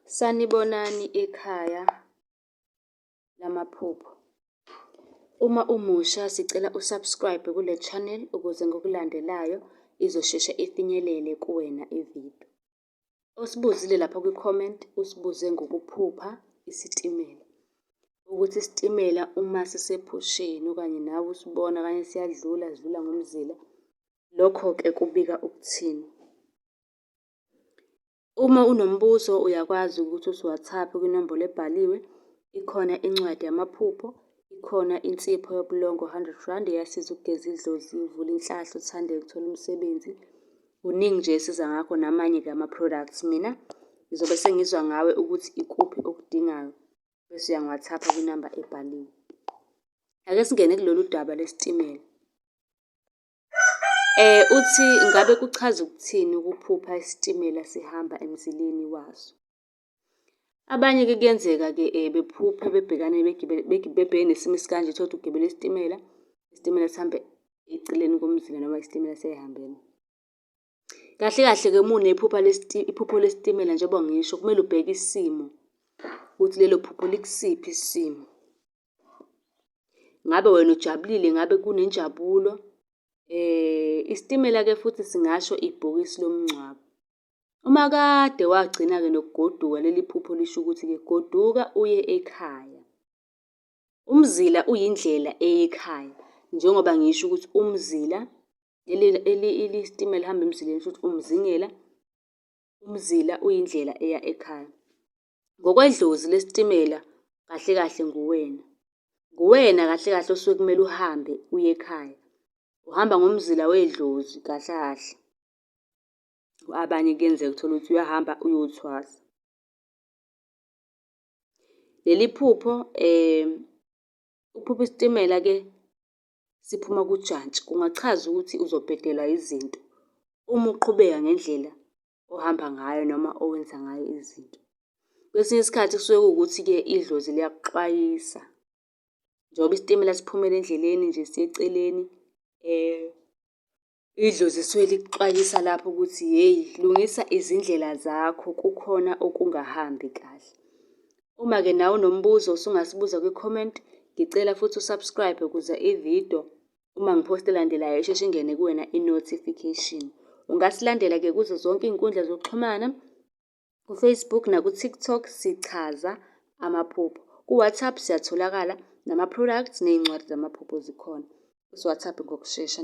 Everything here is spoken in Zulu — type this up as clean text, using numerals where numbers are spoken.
Sanibonani ekhaya lamaphupho. Uma umusha sicela usubscribe kule channel ukuze ngokulandelayo izosheshe ifinyelele kuwena ividiyo. Osibuzile lapha kwi-comment usibuze ngokuphupha isitimela. Ukuthi isitimela uma sisephusheni okanye nawe usibona okanye siyadlula sidlula ngomzila, lokho-ke kubika ukuthini? Uma unombuzo uyakwazi ukuthi usiWhatsApp kwinombolo ebhaliwe. Ikhona incwadi yamaphupho, ikhona insipho yobulongo 100 Rand eyasiza ukugeza idlozi, uvule inhlahla, uthandeke, uthole umsebenzi. Kuningi nje esiza ngakho namanye-ke ama-products. Mina ngizobe sengizwa ngawe ukuthi ikuphi okudingayo bese uyangi-WhatsApp kwinamba ebhaliwe. Ake singene kulolu daba lesitimela. Uthi ngabe kuchaza ukuthini ukuphupha isitimela sihamba emzileni waso? Abanye-ke kuyenzeka-ke bephuphe bebhekane bebhekene nesimo esikanje, uthole ukuthi ugibele isitimela, isitimela sihambe eceleni komzila noma isitimela siyayihambela. Kahle kahle-ke uma unephupho lesitimela njengoba ngisho, kumele ubheke isimo ukuthi lelo phupho likusiphi isimo. Ngabe wena ujabulile? Ngabe kunenjabulo? Isitimela-ke futhi singasho ibhokisi lomngcwabo. Uma kade wagcina-ke nokugoduka, leli phupho lisho ukuthi-ke goduka uye ekhaya. Umzila uyindlela eya ekhaya, njengoba ngisho ukuthi umzila, isitimela lihamba emzileni futhi umzingela, umzila uyindlela eya ekhaya. Ngokwedlozi lesitimela kahle kahle nguwena. Nguwena kahle kahle osuke kumele uhambe uye ekhaya. Uhamba ngomzila wedlozi kahle kahle. Abanye kuyenzeka uthole ukuthi uyahamba uyothwasa. Leli phupho, ukuphupha isitimela-ke siphuma kujantshi, kungachaza ukuthi uzobhedelwa izinto uma uqhubeka ngendlela ohamba ngayo noma owenza ngayo izinto. Kwesinye isikhathi kusuke kuwukuthi-ke idlozi liyakuxwayisa. Njengoba isitimela siphumela endleleni nje siya eceleni, idlozi lisuke likuxwayisa lapho ukuthi, hheyi, lungisa izindlela zakho, kukhona okungahambi kahle. Uma-ke nawe unombuzo usungasibuza kwi-comment. Ngicela futhi usubscribe ukuze ividiyo uma ngiphosta elandelayo isheshe ingene kuwena i-notification. Ungasilandela-ke kuzo zonke iy'nkundla zokuxhumana, ku-Facebook naku-TikTok sichaza amaphupho. Ku-WhatsApp siyatholakala nama-products ney'ncwadi zamaphupho zikhona. UsiWhatsApp ngokushesha.